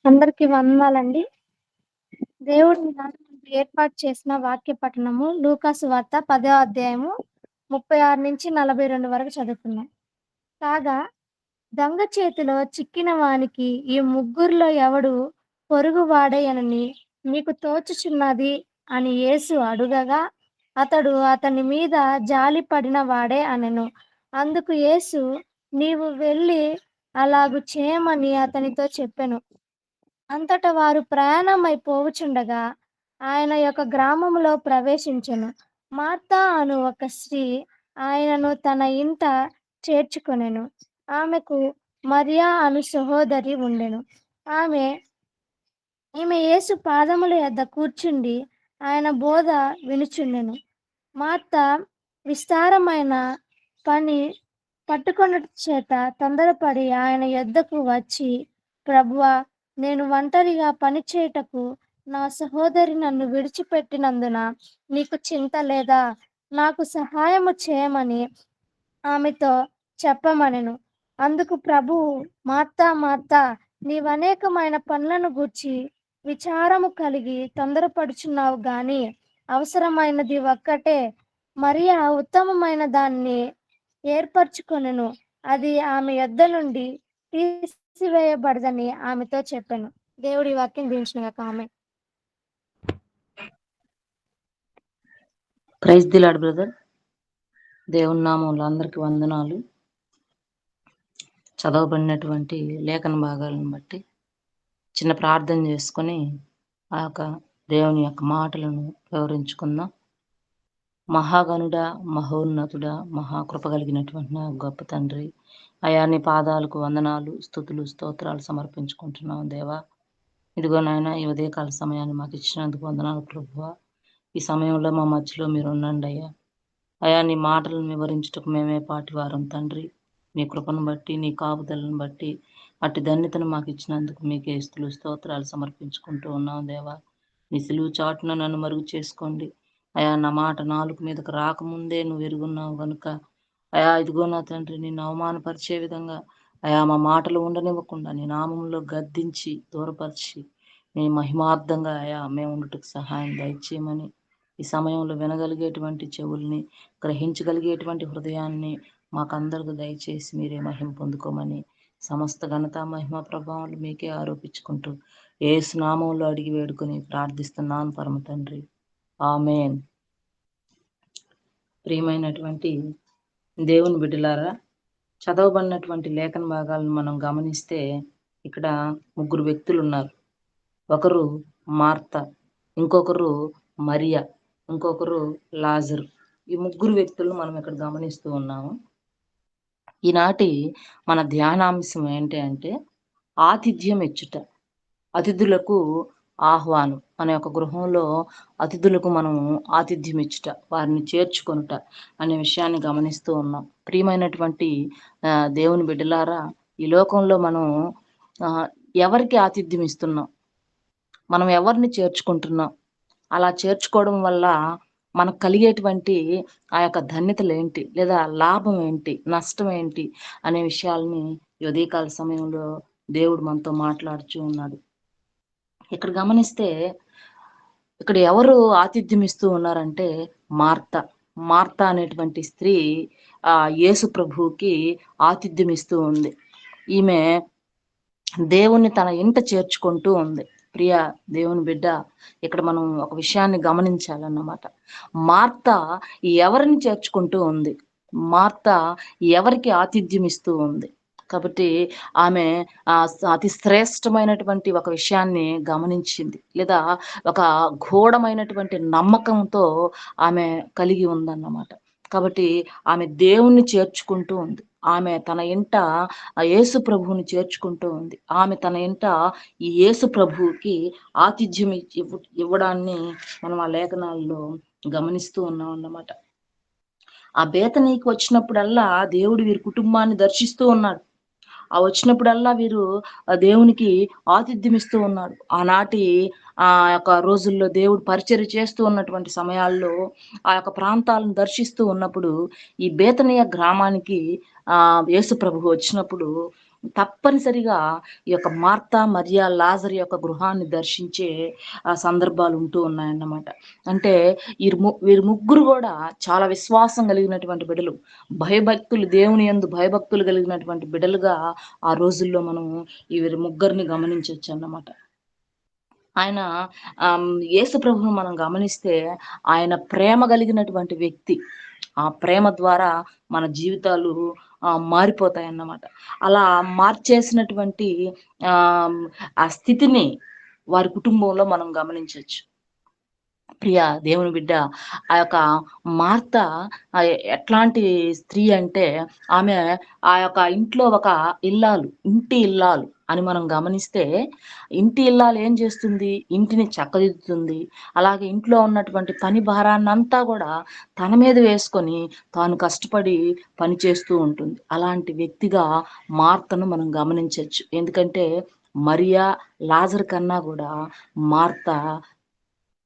అందరికి వందనాలండి. దేవుడు ఈనాడు మనకు ఏర్పాటు చేసిన వాక్య పఠనము లూకాసు వార్త 10వ అధ్యాయము 36-42 వరకు చదువుకుందాం. కాగా దొంగ చేతిలో చిక్కిన వానికి ఈ ముగ్గురిలో ఎవడు పొరుగువాడయనని మీకు తోచుచున్నది అని యేసు అడుగగా అతడు అతని మీద జాలి పడిన వాడే అనెను. అందుకు యేసు నీవు వెళ్ళి అలాగు చేయమని అతనితో చెప్పెను. అంతట వారు ప్రయాణమై పోవుచుండగా ఆయన యొక్క గ్రామములో ప్రవేశించెను. మార్తా అను ఒక స్త్రీ ఆయనను తన ఇంట చేర్చుకొనెను. ఆమెకు మరియా అను సహోదరి ఉండెను. ఈమె యేసు పాదముల యొద్ద కూర్చుండి ఆయన బోధ వినుచుండెను. మార్త విస్తారమైన పని పట్టుకొనుట చేత తొందరపడి ఆయన యొద్దకు వచ్చి, ప్రభువా, నేను ఒంటరిగా పని చేయుటకు నా సహోదరి నన్ను విడిచిపెట్టినందున నీకు చింత లేదా? నాకు సహాయము చేయమని ఆమెతో చెప్పమనెను. అందుకు ప్రభువు, మార్తా మార్తా, నీవనేకమైన పనులను గూర్చి విచారము కలిగి తొందరపడుచున్నావు గాని అవసరమైనది ఒక్కటే. మరియా ఉత్తమమైన దాన్ని ఏర్పరచుకొనెను. అది ఆమె యొద్ద నుండి తీసివేయబడదని ఆమెతో చెప్పెను. దేవుడి వాక్యం దీవించునుగాక. Amen. Praise the Lord brother. దేవుని నామంలో అందరికి వందనాలు. చదవబడినటువంటి లేఖన భాగాలను బట్టి చిన్న ప్రార్థన చేసుకొని ఆ యొక్క దేవుని యొక్క మాటలను వివరించుకుందాం. మహాగణుడా, మహోన్నతుడా, మహాకృప కలిగినటువంటి నా గొప్ప తండ్రి, అయా నీ పాదాలకు వందనాలు, స్తుతులు, స్తోత్రాలు సమర్పించుకుంటున్నాం దేవా. ఇదిగో నాయన, ఈ ఉదయకాల సమయాన్ని మాకు ఇచ్చినందుకు వందనాలు ప్రభువా. ఈ సమయంలో మా మధ్యలో మీరు ఉండండి అయ్యా. అయా నీ మాటలను వివరించుటకు మేమే పాటివారం తండ్రి. నీ కృపను బట్టి, నీ కాపుదలను బట్టి, అట్టి ధన్యతను మాకు ఇచ్చినందుకు మీకే స్తుతులు, స్తోత్రాలు సమర్పించుకుంటూ ఉన్నాం దేవా. నీ సిలువు చాటున నన్ను మరుగు చేసుకోండి అయా. నా మాట నాలుగు మీదకు రాకముందే నువ్వు ఎరుగున్నావు గనుక అయా, ఇదిగో నా తండ్రి, నిన్ను అవమానపరిచే విధంగా అయా మా మాటలు ఉండనివ్వకుండా నీ నామంలో గద్దించి దూరపరిచి నీ మహిమార్థంగా అయా మేము ఉండటకు సహాయం దయచేయమని, ఈ సమయంలో వినగలిగేటువంటి చెవుల్ని, గ్రహించగలిగేటువంటి హృదయాన్ని మాకందరికి దయచేసి మీరే మహిమ పొందుకోమని, సమస్త ఘనత మహిమ ప్రభావాలు మీకే ఆరోపించుకుంటూ యేసు నామంలో అడిగి వేడుకొని ప్రార్థిస్తున్నాను పరమ తండ్రి. ఆమేన్. ప్రియమైనటువంటి దేవుని బిడ్డలారా, చదవబడినటువంటి లేఖన భాగాలను మనం గమనిస్తే ఇక్కడ ముగ్గురు వ్యక్తులు ఉన్నారు. ఒకరు మార్త, ఇంకొకరు మరియా, ఇంకొకరు లాజరు. ఈ ముగ్గురు వ్యక్తులను మనం ఇక్కడ గమనిస్తూ ఉన్నాము. ఈనాటి మన ధ్యానాంశం ఏంటి అంటే ఆతిథ్యం ఇచ్చుట, అతిథులకు ఆహ్వానం. మన యొక్క గృహంలో అతిథులకు మనం ఆతిథ్యం ఇచ్చుట, వారిని చేర్చుకొనుట అనే విషయాన్ని గమనిస్తూ ఉన్నాం. ప్రియమైనటువంటి దేవుని బిడ్డలారా, ఈ లోకంలో మనం ఎవరికి ఆతిథ్యం ఇస్తున్నాం, మనం ఎవరిని చేర్చుకుంటున్నాం, అలా చేర్చుకోవడం వల్ల మనకు కలిగేటువంటి ఆ యొక్క ధన్యతలు ఏంటి, లేదా లాభం ఏంటి, నష్టం ఏంటి అనే విషయాల్ని ఈ ఉదయకాల సమయంలో దేవుడు మనతో మాట్లాడుచూ ఉన్నాడు. ఇక్కడ గమనిస్తే ఇక్కడ ఎవరు ఆతిథ్యం ఇస్తూ ఉన్నారంటే మార్త అనేటువంటి స్త్రీ యేసు ప్రభువుకి ఆతిథ్యం ఇస్తూ ఉంది. ఈమె దేవుణ్ణి తన ఇంట చేర్చుకుంటూ ఉంది. ప్రియ దేవుని బిడ్డ, ఇక్కడ మనం ఒక విషయాన్ని గమనించాలన్నమాట. మార్త ఎవరిని చేర్చుకుంటూ ఉంది, మార్త ఎవరికి ఆతిథ్యం ఇస్తూ ఉంది. కాబట్టి ఆమె అతి శ్రేష్టమైనటువంటి ఒక విషయాన్ని గమనించింది, లేదా ఒక ఘోరమైనటువంటి నమ్మకంతో ఆమె కలిగి ఉందన్నమాట. కాబట్టి ఆమె దేవుణ్ణి చేర్చుకుంటూ ఉంది. ఆమె తన ఇంట యేసు ప్రభువుని చేర్చుకుంటూ ఉంది. ఆమె తన ఇంట ఈ యేసు ప్రభువుకి ఆతిథ్యం ఇవ్వడాన్ని మనం ఆ లేఖనాల్లో గమనిస్తూ ఉన్నాం అన్నమాట. ఆ బేతనీకి వచ్చినప్పుడల్లా దేవుడు వీరి కుటుంబాన్ని దర్శిస్తూ ఉన్నాడు. ఆ వచ్చినప్పుడల్లా వీరు దేవునికి ఆతిథ్యం ఇస్తూ ఉన్నాడు. ఆనాటి ఆ యొక్క రోజుల్లో దేవుడు పరిచర్య చేస్తూ ఉన్నటువంటి సమయాల్లో ఆ యొక్క ప్రాంతాలను దర్శిస్తూ ఉన్నప్పుడు ఈ బేతనీయ గ్రామానికి యేసు ప్రభువు వచ్చినప్పుడు తప్పనిసరిగా ఈ యొక్క మార్తా మరియా లాజరు యొక్క గృహాన్ని దర్శించే సందర్భాలు ఉంటూ ఉన్నాయన్నమాట. అంటే వీరు ముగ్గురు కూడా చాలా విశ్వాసం కలిగినటువంటి బిడ్డలు, భయభక్తులు, దేవుని యందు భయభక్తులు కలిగినటువంటి బిడ్డలుగా ఆ రోజుల్లో మనం ఈ వీరి ముగ్గురిని గమనించొచ్చు అన్నమాట. ఆయన యేసు ప్రభువును మనం గమనిస్తే ఆయన ప్రేమ కలిగినటువంటి వ్యక్తి. ఆ ప్రేమ ద్వారా మన జీవితాలు మారిపోతాయన్నమాట. అలా మార్చేసినటువంటి ఆ స్థితిని వారి కుటుంబంలో మనం గమనించొచ్చు. ప్రియ దేవుని బిడ్డ, ఆ యొక్క మార్త ఎట్లాంటి స్త్రీ అంటే ఆమె ఆ యొక్క ఇంట్లో ఒక ఇంటి ఇల్లాలు అని మనం గమనిస్తే, ఇంటి ఇల్లాలు ఏం చేస్తుంది? ఇంటిని చక్కదిద్దుతుంది. అలాగే ఇంట్లో ఉన్నటువంటి పని భారాన్నంతా కూడా తన మీద వేసుకొని తాను కష్టపడి పని చేస్తూ ఉంటుంది. అలాంటి వ్యక్తిగా మార్తను మనం గమనించొచ్చు. ఎందుకంటే మరియా, లాజరు కన్నా కూడా మార్త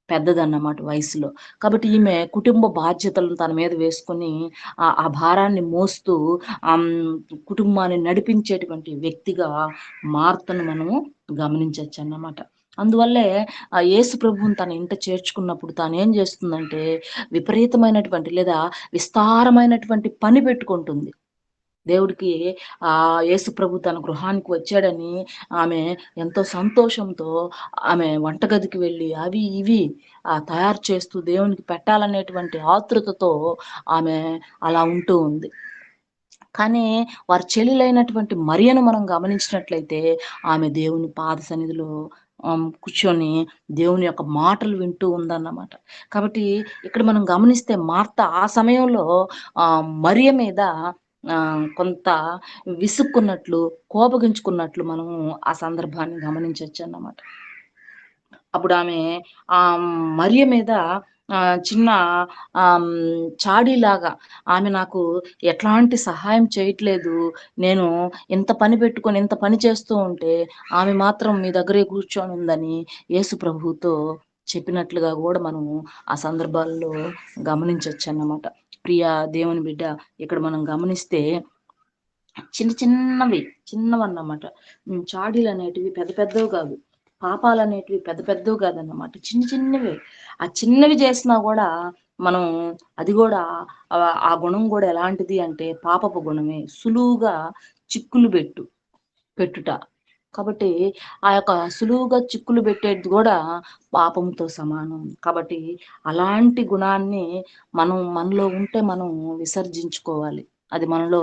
పెద్దదన్నమాట వయసులో. కాబట్టి ఈమె కుటుంబ బాధ్యతలను తన మీద వేసుకొని ఆ భారాన్ని మోస్తూ కుటుంబాన్ని నడిపించేటువంటి వ్యక్తిగా మార్తను మనము గమనించొచ్చన్నమాట. అందువల్లే యేసు ప్రభువుని తన ఇంట చేర్చుకున్నప్పుడు తానేం చేస్తుందంటే విపరీతమైనటువంటి లేదా విస్తారమైనటువంటి పని పెట్టుకుంటుంది. దేవుడికి యేసు ప్రభు తన గృహానికి వచ్చాడని ఆమె ఎంతో సంతోషంతో ఆమె వంటగదికి వెళ్ళి అవి ఇవి తయారు చేస్తూ దేవునికి పెట్టాలనేటువంటి ఆతృతతో ఆమె అలా ఉంటూ ఉంది. కానీ వారి చెల్లెలైనటువంటి మరియను మనం గమనించినట్లయితే ఆమె దేవుని పాద సన్నిధిలో కూర్చొని దేవుని యొక్క మాటలు వింటూ ఉందన్నమాట. కాబట్టి ఇక్కడ మనం గమనిస్తే మార్త ఆ సమయంలో మరియ మీద కొంత విసుక్కున్నట్లు, కోపగించుకున్నట్లు మనము ఆ సందర్భాన్ని గమనించొచ్చు అన్నమాట. అప్పుడు ఆమె మరియ మీద చిన్న చాడీలాగా, ఆమె నాకు ఎట్లాంటి సహాయం చేయట్లేదు, నేను ఇంత పని పెట్టుకొని ఇంత పని చేస్తూ ఉంటే ఆమె మాత్రం మీ దగ్గరే కూర్చొని ఉందని యేసు ప్రభువుతో చెప్పినట్లుగా కూడా మనము ఆ సందర్భాల్లో గమనించవచ్చు అన్నమాట. ప్రియ దేవుని బిడ్డ, ఇక్కడ మనం గమనిస్తే చిన్నవన్నమాట. చాడీలు అనేటివి పెద్ద పెద్దవి కాదు, పాపాలు అనేటివి పెద్ద పెద్దవి కాదన్నమాట, చిన్నవే. ఆ చిన్నవి చేసినా కూడా మనం అది కూడా ఆ గుణం కూడా ఎలాంటిది అంటే పాపపు గుణమే, సులువుగా చిక్కులు పెట్టుట. కాబట్టి ఆ యొక్క సులువుగా చిక్కులు పెట్టేది కూడా పాపంతో సమానం. కాబట్టి అలాంటి గుణాన్ని మనలో ఉంటే మనం విసర్జించుకోవాలి. అది మనలో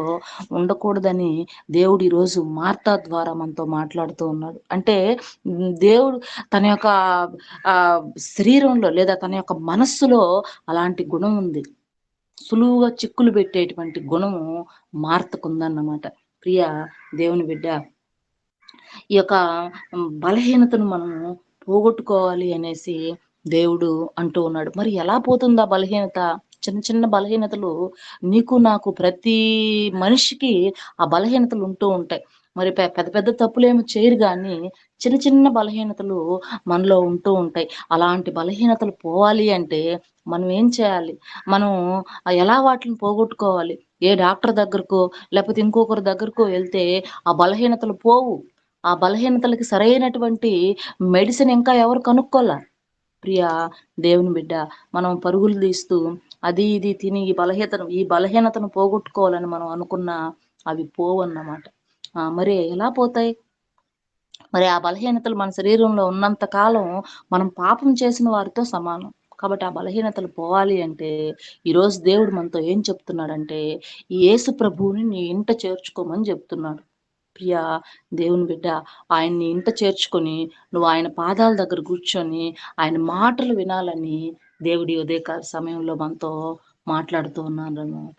ఉండకూడదని దేవుడు ఈరోజు మార్తా ద్వారా మనతో మాట్లాడుతూ ఉన్నాడు. అంటే దేవుడు తన యొక్క శరీరంలో లేదా తన యొక్క మనస్సులో అలాంటి గుణం ఉంది. సులువుగా చిక్కులు పెట్టేటువంటి గుణము మార్తకుందన్నమాట. ప్రియ దేవుని బిడ్డ, ఈ యొక్క బలహీనతను మనము పోగొట్టుకోవాలి అనేసి దేవుడు అంటూ ఉన్నాడు. మరి ఎలా పోతుంది ఆ బలహీనత? చిన్న బలహీనతలు నీకు నాకు ప్రతి మనిషికి ఆ బలహీనతలు ఉంటూ ఉంటాయి. మరి పెద్ద పెద్ద తప్పులేమో చేయరు కానీ చిన్న బలహీనతలు మనలో ఉంటూ ఉంటాయి. అలాంటి బలహీనతలు పోవాలి అంటే మనం ఏం చేయాలి? మనం ఎలా వాటిని పోగొట్టుకోవాలి? ఏ డాక్టర్ దగ్గరకో లేకపోతే ఇంకొకరి దగ్గరకో వెళ్తే ఆ బలహీనతలు పోవు. ఆ బలహీనతలకి సరైనటువంటి మెడిసిన్ ఇంకా ఎవరు కనుక్కోలే. ప్రియా దేవుని బిడ్డ, మనం పరుగులు తీస్తూ అది ఇది తిని ఈ బలహీనతను పోగొట్టుకోవాలని మనం అనుకున్నా అవి పోవన్నమాట. మరి ఎలా పోతాయి? మరి ఆ బలహీనతలు మన శరీరంలో ఉన్నంత కాలం మనం పాపం చేసిన వారితో సమానం. కాబట్టి ఆ బలహీనతలు పోవాలి అంటే ఈరోజు దేవుడు మనతో ఏం చెప్తున్నాడంటే యేసు ప్రభువుని నీ ఇంట చేర్చుకోమని చెప్తున్నాడు. ప్రియా దేవుని బిడ్డ, ఆయన్ని ఇంట చేర్చుకొని నువ్వు ఆయన పాదాల దగ్గర కూర్చొని ఆయన మాటలు వినాలని దేవుడి ఉదయకాల సమయంలో మనతో మాట్లాడుతూ ఉన్నాడు అన్నమాట.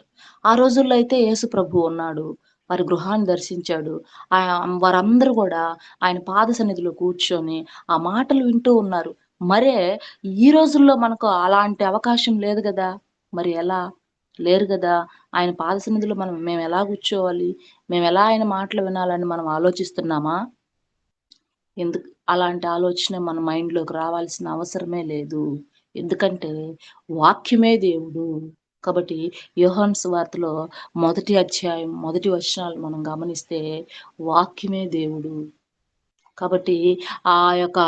ఆ రోజుల్లో అయితే యేసు ప్రభు ఉన్నాడు, వారి గృహాన్ని దర్శించాడు. వారందరూ కూడా ఆయన పాద సన్నిధిలో కూర్చొని ఆ మాటలు వింటూ ఉన్నారు. మరే ఈ రోజుల్లో మనకు అలాంటి అవకాశం లేదు కదా. మరి ఎలా? లేరు కదా. ఆయన పాద సన్నిధిలో మేము ఎలా కూర్చోవాలి, మేము ఎలా ఆయన మాటలు వినాలని మనం ఆలోచిస్తున్నామా? ఎందుకు అలాంటి ఆలోచన మన మైండ్లోకి రావాల్సిన అవసరమే లేదు. ఎందుకంటే వాక్యమే దేవుడు. కాబట్టి యోహాను సువార్తలో మొదటి అధ్యాయం మొదటి వచనాలు మనం గమనిస్తే వాక్యమే దేవుడు. కాబట్టి ఆ యొక్క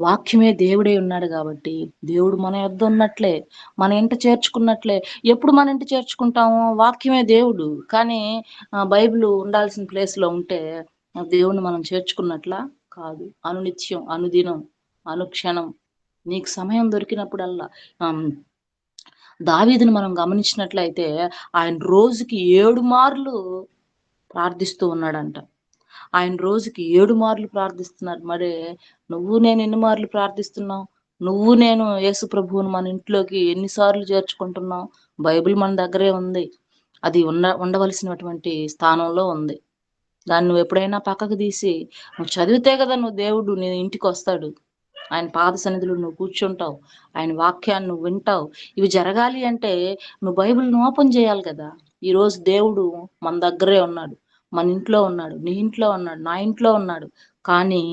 వాక్యమే దేవుడై ఉన్నాడు కాబట్టి దేవుడు మన యొద్ద ఉన్నట్లే, మన ఇంట చేర్చుకున్నట్లే. ఎప్పుడు మన ఇంట చేర్చుకుంటాము? వాక్యమే దేవుడు. కానీ బైబిల్ ఉండాల్సిన ప్లేస్‌లో ఉంటే దేవుడిని మనం చేర్చుకున్నట్లా? కాదు. అనునిత్యం, అనుదినం, అనుక్షణం నీకు సమయం దొరికినప్పుడల్లా ఆహ్, దావీదుని మనం గమనించినట్లయితే ఆయన రోజుకి 7 మార్లు ప్రార్థిస్తూ ఉన్నాడంట. ఆయన రోజుకి 7 మార్లు ప్రార్థిస్తున్నాడు. మరి నువ్వు నేను ఎన్ని మార్లు ప్రార్థిస్తున్నాం? నువ్వు నేను యేసు ప్రభువుని మన ఇంట్లోకి ఎన్ని సార్లు చేర్చుకుంటున్నాం? బైబిల్ మన దగ్గరే ఉంది. అది ఉండవలసినటువంటి స్థానంలో ఉంది. దాన్ని నువ్వెప్పుడైనా పక్కకు తీసి, నువ్వు చదివితే కదా నువ్వు దేవుడు నీ ఇంటికొస్తాడు. ఆయన పాద సన్నిధిలో నువ్వు కూర్చుంటావు. ఆయన వాక్యాన్ని నువ్వు వింటావు. ఇవి జరగాలి అంటే నువ్వు బైబిల్‌ని ఓపెన్ చేయాలి కదా! ఈరోజు దేవుడు మన దగ్గరే ఉన్నాడు. మన ఇంట్లో ఉన్నాడు. నీ ఇంట్లో ఉన్నాడు. నా ఇంట్లో ఉన్నాడు. కానీ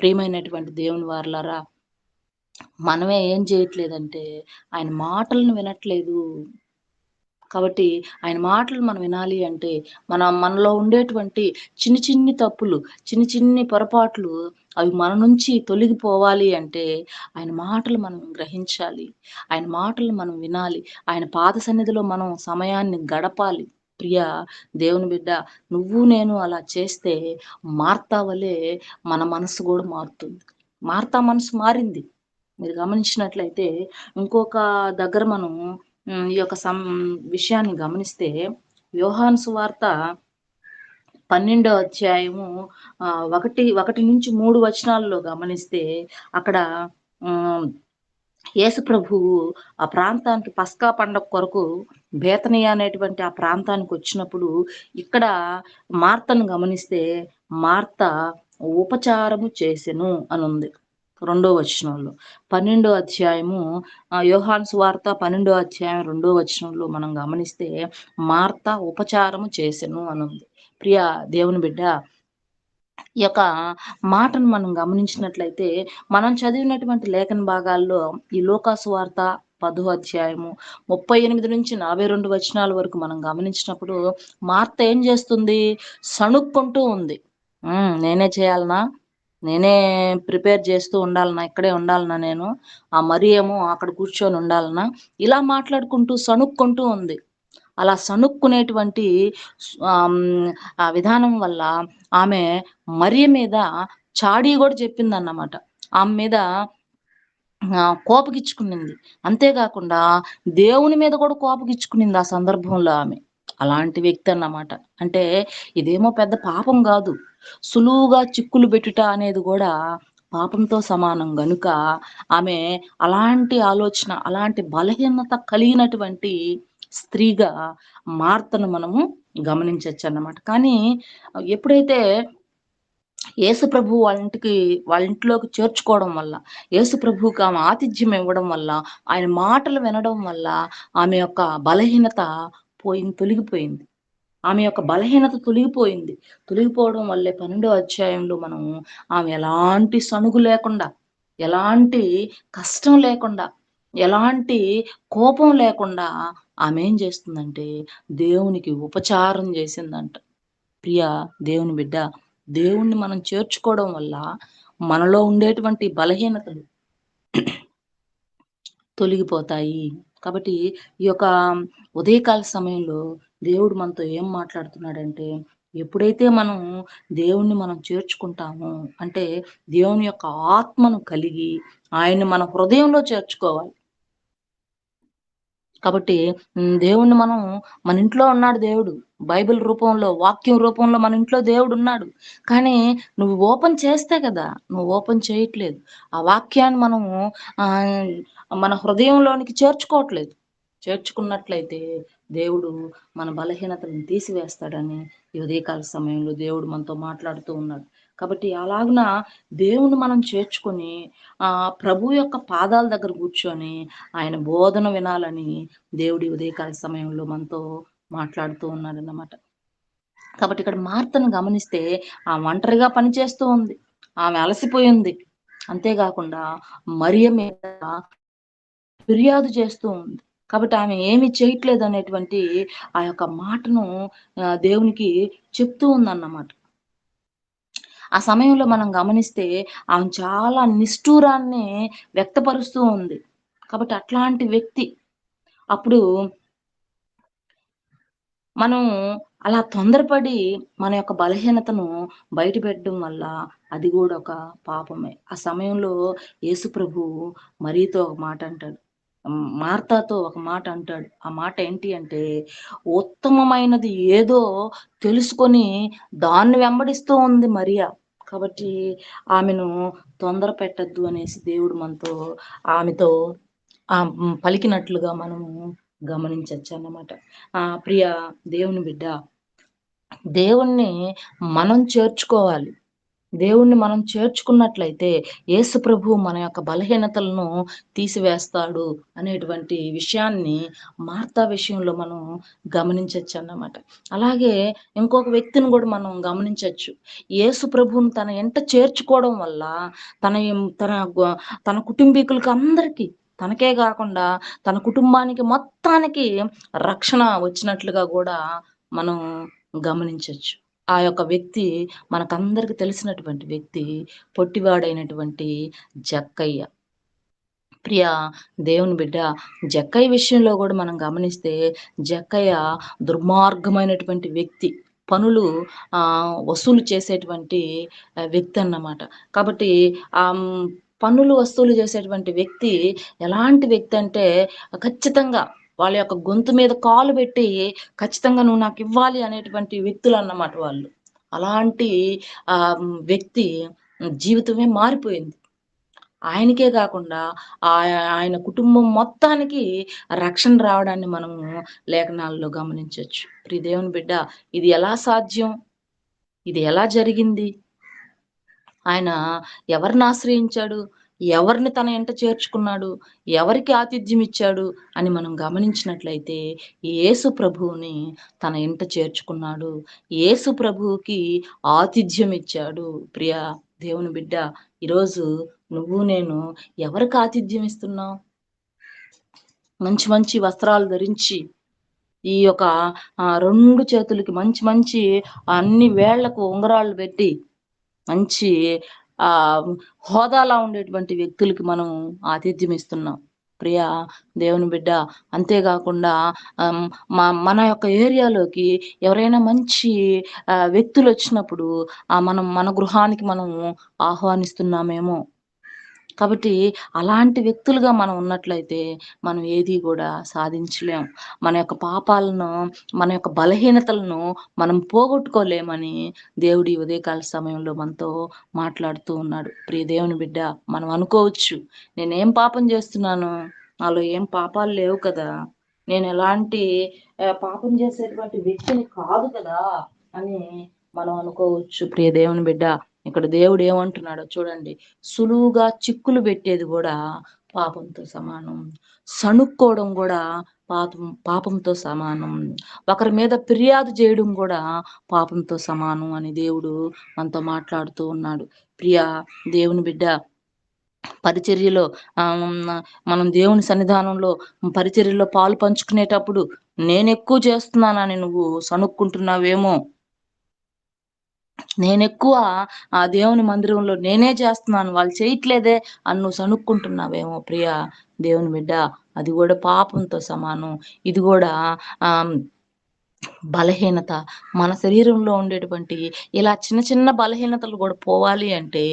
ప్రియమైనటువంటి దేవుని వారలారా, మనమే ఏం చేయట్లేదంటే ఆయన మాటలను వినట్లేదు. కాబట్టి ఆయన మాటలు మనం వినాలి అంటే మనలో ఉండేటువంటి చిన్ని చిన్ని తప్పులు, చిన్ని చిన్ని పొరపాట్లు అవి మన నుంచి తొలగిపోవాలి అంటే ఆయన మాటలు మనం గ్రహించాలి. ఆయన మాటలు మనం వినాలి. ఆయన పాద సన్నిధిలో మనం సమయాన్ని గడపాలి. ప్రియా దేవుని బిడ్డ, నువ్వు నేను అలా చేస్తే మార్తా వలె మన మనసు కూడా మారుతుంది. మార్తా మనసు మారింది. మీరు గమనించినట్లయితే ఇంకొక దగ్గర మనం ఈ యొక్క విషయాన్ని గమనిస్తే యోహాను సువార్త 12వ అధ్యాయము 1-3 వచనాల్లో గమనిస్తే అక్కడ హ్మ్, యేసు ప్రభువు ఆ ప్రాంతానికి పస్కా పండగ కొరకు బేతనియ అనేటువంటి ఆ ప్రాంతానికి వచ్చినప్పుడు ఇక్కడ మార్తను గమనిస్తే మార్త ఉపచారము చేసెను అనుంది. రెండో వచనంలో 12వ అధ్యాయము యోహాను సువార్త 12వ అధ్యాయం 2వ వచనంలో మనం గమనిస్తే మార్త ఉపచారము చేసెను అనుంది. ప్రియ దేవుని బిడ్డ, ఈ యొక్క మాటను మనం గమనించినట్లయితే మనం చదివినటువంటి లేఖన భాగాల్లో ఈ లూకా సువార్త 10వ అధ్యాయము 38-42 వచనాల వరకు మనం గమనించినప్పుడు మార్త ఏం చేస్తుంది? సణుక్కుంటూ ఉంది. నేనే చేయాలనా? నేనే ప్రిపేర్ చేస్తూ ఉండాలనా? ఇక్కడే ఉండాలనా నేను? ఆ మరియేమో అక్కడ కూర్చొని ఉండాలనా? ఇలా మాట్లాడుకుంటూ సణుక్కుంటూ ఉంది. అలా సణుక్కునేటువంటి ఆ విధానం వల్ల ఆమె మరియ మీద చాడీ కూడా చెప్పిందన్నమాట. ఆమె మీద కోపగిచ్చుకునింది. అంతేకాకుండా దేవుని మీద కూడా కోపగిచ్చుకునింది ఆ సందర్భంలో ఆమె. అలాంటి వ్యక్తి అన్నమాట. అంటే ఇదేమో పెద్ద పాపం గాదు. సులువుగా చిక్కులు పెట్టుట అనేది కూడా పాపంతో సమానం గనుక ఆమె అలాంటి ఆలోచన, అలాంటి బలహీనత కలిగినటువంటి స్త్రీగా మార్తను మనము గమనించొచ్చన్నమాట. కానీ ఎప్పుడైతే యేసు ప్రభువు వాళ్ళ ఇంట్లోకి చేర్చుకోవడం వల్ల, యేసు ప్రభువుకి ఆమె ఆతిథ్యం ఇవ్వడం వల్ల, ఆయన మాటలు వినడం వల్ల ఆమె యొక్క బలహీనత తొలగిపోయింది. ఆమె యొక్క బలహీనత తొలగిపోయింది. తొలగిపోవడం వల్లే 12వ అధ్యాయంలో మనం ఆమె ఎలాంటి సణుగు లేకుండా, ఎలాంటి కష్టం లేకుండా, ఎలాంటి కోపం లేకుండా ఆమె ఏం చేస్తుందంటే దేవునికి ఉపచారం చేసిందంట. ప్రియ దేవుని బిడ్డ, దేవుణ్ణి మనం చేర్చుకోవడం వల్ల మనలో ఉండేటువంటి బలహీనతలు తొలగిపోతాయి. కాబట్టి ఈ యొక్క ఉదయకాల సమయంలో దేవుడు మనతో ఏం మాట్లాడుతున్నాడంటే, ఎప్పుడైతే మనం దేవుణ్ణి మనం చేర్చుకుంటామో, అంటే దేవుని యొక్క ఆత్మను కలిగి ఆయన్ని మన హృదయంలో చేర్చుకోవాలి. కాబట్టి దేవుణ్ణి మనం మన ఇంట్లో ఉన్నాడు దేవుడు. బైబిల్ రూపంలో, వాక్యం రూపంలో మన ఇంట్లో దేవుడున్నాడు. కానీ నువ్వు ఓపెన్ చేస్తే కదా! నువ్వు ఓపెన్ చేయట్లేదు. ఆ వాక్యాన్ని మనము ఆహ్, మన హృదయంలోనికి చేర్చుకోవట్లేదు. చేర్చుకున్నట్లయితే దేవుడు మన బలహీనతలను తీసివేస్తాడని ఈ ఉదయకాల సమయంలో దేవుడు మనతో మాట్లాడుతూ ఉన్నాడు. కాబట్టి అలాగున దేవుణ్ణి మనం చేర్చుకొని ప్రభువు యొక్క పాదాల దగ్గర కూర్చొని ఆయన బోధన వినాలని దేవుడి ఉదయకాల సమయంలో మనతో మాట్లాడుతూ ఉన్నాడన్నమాట. కాబట్టి ఇక్కడ మార్తను గమనిస్తే ఆమె ఒంటరిగా పనిచేస్తూ ఉంది. ఆమె అలసిపోయింది. అంతేకాకుండా మరియ మీద ఫిర్యాదు చేస్తూ ఉంది. కాబట్టి ఆమె ఏమి చేయట్లేదు అనేటువంటి ఆ యొక్క మాటను దేవునికి చెప్తూ ఉందన్నమాట. ఆ సమయంలో మనం గమనిస్తే ఆమె చాలా నిష్ఠూరాన్ని వ్యక్తపరుస్తూ ఉంది. కాబట్టి అట్లాంటి వ్యక్తి అప్పుడు మనం అలా తొందరపడి మన యొక్క బలహీనతను బయట పెట్టడం వల్ల అది గూడా ఒక పాపమే. ఆ సమయంలో యేసు ప్రభువు మరియతో ఒక మాట అంటాడు. మార్తాతో ఒక మాట అంటాడు. ఆ మాట ఏంటి అంటే, ఉత్తమమైనది ఏదో తెలుసుకొని దాన్ని వెంబడిస్తూ ఉంది మరియ. కాబట్టి ఆమెను తొందర పెట్టొద్దు అనేసి దేవుడు ఆమెతో పలికినట్లుగా మనము గమనించొచ్చన్నమాట. ప్రియ దేవుని బిడ్డ, దేవుణ్ణి మనం చేర్చుకోవాలి. దేవుణ్ణి మనం చేర్చుకున్నట్లయితే యేసు ప్రభువు మన యొక్క బలహీనతలను తీసివేస్తాడు అనేటువంటి విషయాన్ని మార్తా విషయంలో మనం గమనించొచ్చన్నమాట. అలాగే ఇంకొక వ్యక్తిని గూడా మనం గమనించొచ్చు. యేసు ప్రభువుని తన ఎంట చేర్చుకోవడం వల్ల తన ఎం తన గొ తన కుటుంబీకులకి అందరికీ, తనకే గాకుండా తన కుటుంబానికి మొత్తానికి రక్షణ వచ్చినట్లుగా గూడా మనం గమనించొచ్చు. ఆ యొక్క వ్యక్తి మనకందరికి తెలిసినటువంటి వ్యక్తి పొట్టివాడైనటువంటి జక్కయ్య. ప్రియ దేవుని బిడ్డ, జక్కయ్య విషయంలో గూడా మనం గమనిస్తే జక్కయ్య దుర్మార్గమైనటువంటి వ్యక్తి. పనులు వసూలు చేసేటువంటి వ్యక్తి అన్నమాట. కాబట్టి పన్నులు వసూలు చేసేటువంటి వ్యక్తి ఎలాంటి వ్యక్తి అంటే ఖచ్చితంగా వాళ్ళ యొక్క గొంతు మీద కాలు పెట్టి ఖచ్చితంగా నువ్వు నాకివ్వాలి అనేటువంటి వ్యక్తులన్నమాట వాళ్ళు. అలాంటి వ్యక్తి జీవితమే మారిపోయింది. ఆయనకే గాకుండా ఆయన కుటుంబం మొత్తానికి రక్షణ రావడాన్ని మనము లేఖనాల్లో గమనించొచ్చు. ప్రియ దేవుని బిడ్డ, ఇది ఎలా సాధ్యం? ఇది ఎలా జరిగింది? ఆయన ఎవరిని ఆశ్రయించాడు? ఎవరిని తన ఎంట చేర్చుకున్నాడు? ఎవరికి ఆతిథ్యం ఇచ్చాడు? అని మనం గమనించినట్లయితే యేసు ప్రభువుని తన ఇంట చేర్చుకున్నాడు. యేసు ప్రభువుకి ఆతిథ్యం ఇచ్చాడు. ప్రియ దేవుని బిడ్డ, ఈరోజు నువ్వు నేను ఎవరికి ఆతిథ్యం ఇస్తున్నావు? మంచి మంచి వస్త్రాలు ధరించి ఈ యొక్క 2 చేతులకి మంచి మంచి అన్ని వేళ్ళకు ఉంగరాలు పెట్టి మంచి హోదాలా ఉండేటువంటి వ్యక్తులకి మనం ఆతిథ్యం ఇస్తున్నాం. ప్రియ దేవుని బిడ్డ, అంతేగాకుండా మన యొక్క ఏరియాలోకి ఎవరైనా మంచి వ్యక్తులొచ్చినప్పుడు మన గృహానికి మనము ఆహ్వానిస్తున్నామేమో. కాబట్టి అలాంటి వ్యక్తులుగా మనం ఉన్నట్లయితే మనం ఏది గూడా సాధించలేం. మన యొక్క పాపాలను, మన యొక్క బలహీనతలను మనం పోగొట్టుకోలేమని దేవుడు ఈ ఉదయకాల సమయంలో మనతో మాట్లాడుతూ ఉన్నాడు. ప్రియ దేవుని బిడ్డ, మనం అనుకోవచ్చు, నేనేం పాపం చేస్తున్నాను? నాలో ఏం పాపాలు లేవు కదా! నేనెలాంటి పాపం చేసేటువంటి వ్యక్తిని కాదు కదా! అని మనం అనుకోవచ్చు. ప్రియ దేవుని బిడ్డ, ఇక్కడ దేవుడు ఏమంటున్నాడో చూడండి. సులువుగా చిక్కులు పెట్టేది గూడా పాపంతో సమానం. సణుక్కోవడం గూడా పాపంతో సమానం. ఒకరి మీద ఫిర్యాదు చేయడం గూడా పాపంతో సమానం అని దేవుడు మనతో మాట్లాడుతూ ఉన్నాడు. ప్రియ దేవుని బిడ్డ, పరిచర్యలో మనం దేవుని సన్నిధానంలో పరిచర్యలో పాలు పంచుకునేటప్పుడు నేనెక్కువ చేస్తున్నానని నువ్వు సణుక్కుంటున్నావేమో. నేనెక్కువ దేవుని మందిరంలో నేనే చేస్తున్నాను, వాళ్ళు చేయట్లేదే అని నువ్వు సణుక్కుంటున్నావేమో ప్రియ దేవుని బిడ్డ. అది గూడా పాపంతో సమానం. ఇది గూడా ఆహ్, బలహీనత. మన శరీరంలో ఉండేటువంటి ఇలా చిన్న చిన్న బలహీనతలు గూడా పోవాలి అంటే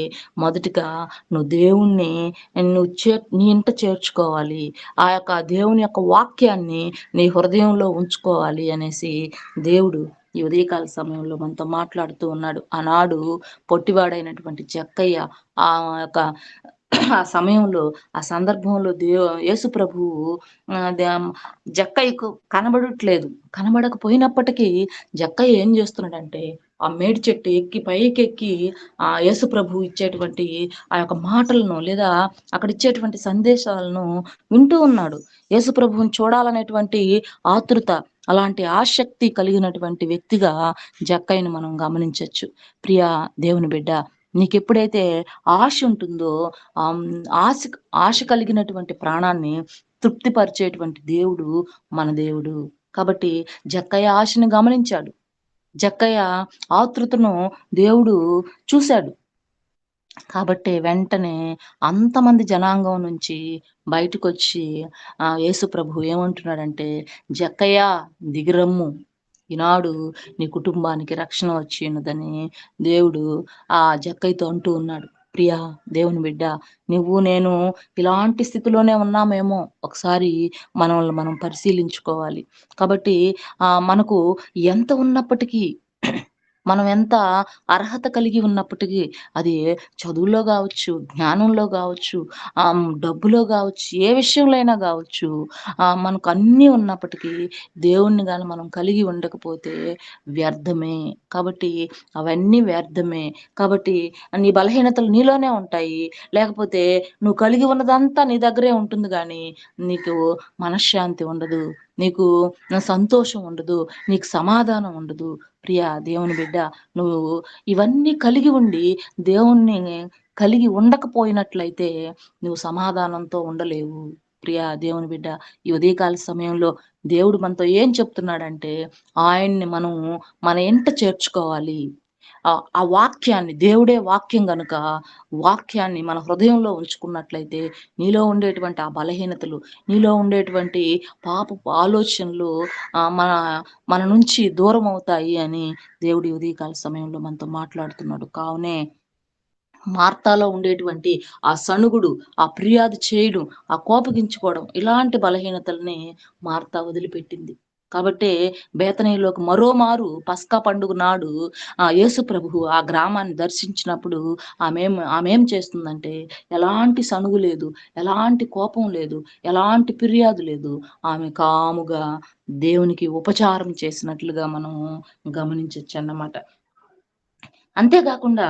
మొదటిగా నువ్వు దేవుణ్ణి నీ ఇంట చేర్చుకోవాలి. ఆ యొక్క దేవుని యొక్క వాక్యాన్ని నీ హృదయంలో ఉంచుకోవాలి అనేసి దేవుడు ఈ ఉదయకాల సమయంలో మనతో మాట్లాడుతూ ఉన్నాడు. ఆనాడు పొట్టివాడైనటువంటి జక్కయ్య ఆ యొక్క ఆ సమయంలో, ఆ సందర్భంలో యేసు ప్రభువు జక్కయ్యకు కనబడట్లేదు. కనబడకపోయినప్పటికీ జక్కయ్య ఏం చేస్తున్నాడంటే ఆ మేడి చెట్టు ఎక్కి పైకెక్కి యేసు ప్రభువు ఇచ్చేటువంటి ఆ యొక్క మాటలను లేదా అక్కడ ఇచ్చేటువంటి సందేశాలను వింటూ ఉన్నాడు. యేసు ప్రభువుని చూడాలనేటువంటి ఆతృత, అలాంటి ఆసక్తి కలిగినటువంటి వ్యక్తిగా జక్కయ్యను మనం గమనించొచ్చు. ప్రియ దేవుని బిడ్డ, నీకెప్పుడైతే ఆశ ఉంటుందో ఆశ ఆశ కలిగినటువంటి ప్రాణాన్ని తృప్తిపరిచేటువంటి దేవుడు మన దేవుడు. కాబట్టి జక్కయ్య ఆశను గమనించాడు. జక్కయ్య ఆతృతను దేవుడు చూశాడు. కాబట్టి వెంటనే అంతమంది జనాంగం నుంచి బయటకొచ్చి యేసు ప్రభువు ఏమంటున్నాడంటే, "జక్కయ్య దిగిరమ్ము. ఈనాడు నీ కుటుంబానికి రక్షణ వచ్చి ఉన్నదని" దేవుడు ఆ జక్కయ్యతో అంటూ ఉన్నాడు. ప్రియా దేవుని బిడ్డ, నువ్వు నేను ఇలాంటి స్థితిలోనే ఉన్నామేమో ఒకసారి మనల్ని మనం పరిశీలించుకోవాలి. కాబట్టి మనకు ఎంత ఉన్నప్పటికీ మనం ఎంత అర్హత కలిగి ఉన్నప్పటికీ, అది చదువులో గావచ్చు, జ్ఞానంలో గావచ్చు, డబ్బులో గావచ్చు, ఏ విషయంలో అయినా గావచ్చు, మనకు అన్నీ ఉన్నప్పటికీ దేవుణ్ణి గాని మనం కలిగి ఉండకపోతే వ్యర్థమే. కాబట్టి అవన్నీ వ్యర్థమే. కాబట్టి నీ బలహీనతలు నీలోనే ఉంటాయి. లేకపోతే నువ్వు కలిగి ఉన్నదంతా నీ దగ్గరే ఉంటుంది గానీ, నీకు మనశ్శాంతి ఉండదు. నీకు సంతోషం ఉండదు. నీకు సమాధానం ఉండదు. ప్రియా దేవుని బిడ్డ, నువ్వు ఇవన్నీ కలిగి ఉండి దేవుణ్ణి కలిగి ఉండకపోయినట్లయితే నువ్వు సమాధానంతో ఉండలేవు. ప్రియా దేవుని బిడ్డ, ఈ ఉదయకాల సమయంలో దేవుడు మనతో ఏం చెప్తున్నాడంటే, ఆయన్ని మనం మన ఇంట చేర్చుకోవాలి. ఆ వాక్యాన్ని, దేవుడే వాక్యం గనుక వాక్యాన్ని మన హృదయంలో ఉంచుకున్నట్లయితే నీలో ఉండేటువంటి ఆ బలహీనతలు, నీలో ఉండేటువంటి పాపపు ఆలోచనలు మన మన నుంచి దూరం అవుతాయి అని దేవుడు ఈ ఉదయకాల సమయంలో మనతో మాట్లాడుతున్నాడు. కావునే మార్తాలో ఉండేటువంటి ఆ సణుగుడు, ఆ ఫిర్యాదు చేయడం, ఆ కోపగించుకోవడం, ఇలాంటి బలహీనతల్ని మార్తా వదిలిపెట్టింది. కాబట్టే బేతనీలోకి మరోమారు పస్కా పండుగ నాడు యేసు ప్రభువు ఆ గ్రామాన్ని దర్శించినప్పుడు ఆమెం చేస్తుందంటే, ఎలాంటి సణుగు లేదు, ఎలాంటి కోపం లేదు, ఎలాంటి ఫిర్యాదు లేదు. ఆమె కాముగా దేవునికి ఉపచారం చేసినట్లుగా మనం గమనించొచ్చన్నమాట. అంతేకాకుండా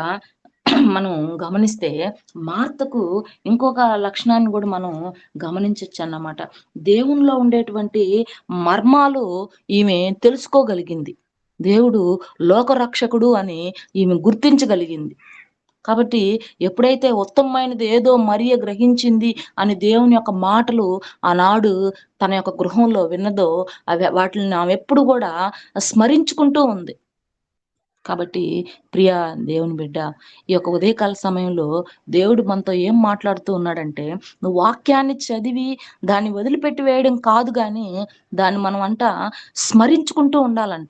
మనం గమనిస్తే మార్తకు ఇంకొక లక్షణాన్ని కూడా మనం గమనించొచ్చన్నమాట. దేవునిలో ఉండేటువంటి మర్మాలు ఈమె తెలుసుకోగలిగింది. దేవుడు లోకరక్షకుడు అని ఈమె గుర్తించగలిగింది. కాబట్టి ఎప్పుడైతే ఉత్తమమైనది ఏదో మరియ గ్రహించింది అని దేవుని యొక్క మాటలు ఆనాడు తన యొక్క గృహంలో విన్నదో వాటిని ఆమె ఎప్పుడు కూడా స్మరించుకుంటూ ఉంది. కాబట్టి ప్రియా దేవుని బిడ్డ, ఈ యొక్క ఉదయకాల సమయంలో దేవుడు మనతో ఏం మాట్లాడుతూ ఉన్నాడంటే, నువ్వు వాక్యాన్ని చదివి దాన్ని వదిలిపెట్టి వేయడం కాదు గాని, దాన్ని మనం స్మరించుకుంటూ ఉండాలంట.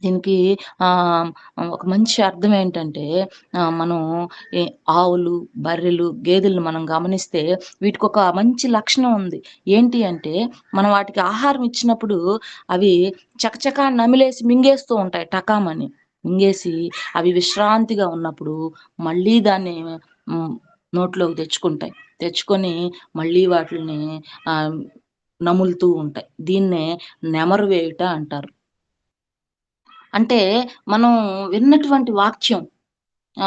దీనికి ఆహ్, ఒక మంచి అర్థం ఏంటంటే, మనం ఈ ఆవులు, బర్రెలు, గేదెలను మనం గమనిస్తే వీటికొక మంచి లక్షణం ఉంది. ఏంటి అంటే, మనం వాటికి ఆహారం ఇచ్చినప్పుడు అవి చకచకా నమిలేసి మింగేస్తూ ఉంటాయి టకామని. మింగేసి అవి విశ్రాంతిగా ఉన్నప్పుడు మళ్ళీ దాన్ని హ్మ్, నోట్లోకి తెచ్చుకుంటాయి. తెచ్చుకొని మళ్ళీ వాటిల్ని ఆహ్, నములుతూ ఉంటాయి. దీన్నే నెమరు వేయుట అంటారు. అంటే మనం విన్నటువంటి వాక్యం,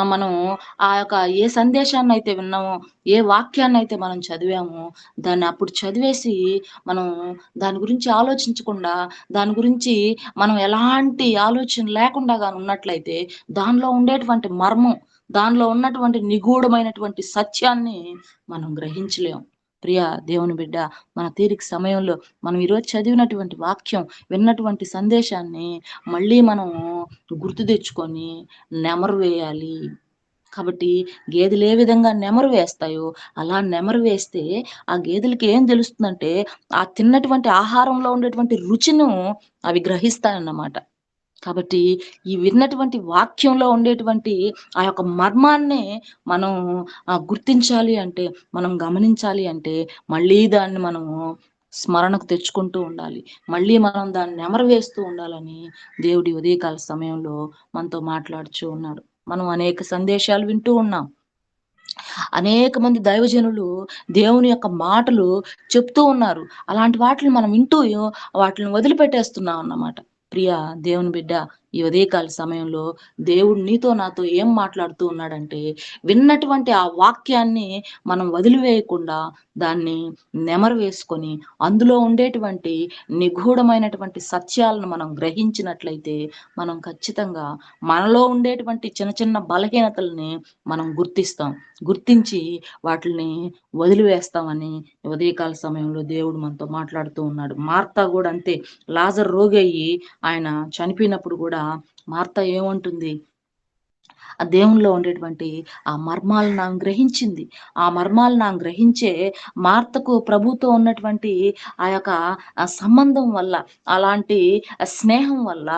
మనం ఆ యొక్క ఏ సందేశాన్నయితే విన్నామో, ఏ వాక్యాన్నయితే మనం చదివామో, దాన్ని అప్పుడు చదివేసి మనం దాని గురించి ఆలోచించకుండా, దాని గురించి మనం ఎలాంటి ఆలోచన లేకుండా గాని ఉన్నట్లయితే, దానిలో ఉండేటువంటి మర్మం, దానిలో ఉన్నటువంటి నిగూఢమైనటువంటి సత్యాన్ని మనం గ్రహించలేం. ప్రియా దేవుని బిడ్డ, మన తీరిక సమయంలో మనం ఈరోజు చదివినటువంటి వాక్యం, విన్నటువంటి సందేశాన్ని మళ్ళీ మనం గుర్తు తెచ్చుకొని నెమరు వేయాలి. కాబట్టి గేదెలు ఏ విధంగా నెమరు వేస్తాయో, అలా నెమరు వేస్తే ఆ గేదెలకి ఏం తెలుస్తుందంటే, ఆ తిన్నటువంటి ఆహారంలో ఉండేటువంటి రుచిను అవి గ్రహిస్తాయన్నమాట. కాబట్టి ఈ విన్నటువంటి వాక్యంలో ఉండేటువంటి ఆ యొక్క మర్మాన్నే మనం గుర్తించాలి అంటే, మనం గమనించాలి అంటే, మళ్ళీ దాన్ని మనము స్మరణకు తెచ్చుకుంటూ ఉండాలి. మళ్ళీ మనం దాన్ని నెమరు వేస్తూ ఉండాలని దేవుడి ఉదయకాల సమయంలో మనతో మాట్లాడుచూ ఉన్నాడు. మనం అనేక సందేశాలు వింటూ ఉన్నాం. అనేక మంది దైవజనులు దేవుని యొక్క మాటలు చెప్తూ ఉన్నారు. అలాంటి వాటిని మనం వింటూ వాటిని వదిలిపెట్టేస్తున్నాం అన్నమాట. ప్రియా దేవుని బిడ్డ, ఈ ఉదయకాల సమయంలో దేవుడు నీతో నాతో ఏం మాట్లాడుతూ ఉన్నాడంటే, విన్నటువంటి ఆ వాక్యాన్ని మనం వదిలివేయకుండా దాన్ని నెమరు వేసుకొని అందులో ఉండేటువంటి నిగూఢమైనటువంటి సత్యాలను మనం గ్రహించినట్లయితే మనం ఖచ్చితంగా మనలో ఉండేటువంటి చిన్న చిన్న బలహీనతల్ని మనం గుర్తిస్తాం. గుర్తించి వాటిల్ని వదిలివేస్తామని ఉదయకాల సమయంలో దేవుడు మనతో మాట్లాడుతూ ఉన్నాడు. మార్తా కూడా అంతే. లాజరు రోగయ్యి ఆయన చనిపోయినప్పుడు కూడా మార్తా ఏమంటుంది? ఆ దేవునిలో ఉండేటువంటి ఆ మర్మాలను ఆమె గ్రహించింది. ఆ మర్మాలను ఆమె గ్రహించే మార్తకు ప్రభుతో ఉన్నటువంటి ఆ యొక్క సంబంధం వల్ల, అలాంటి స్నేహం వల్ల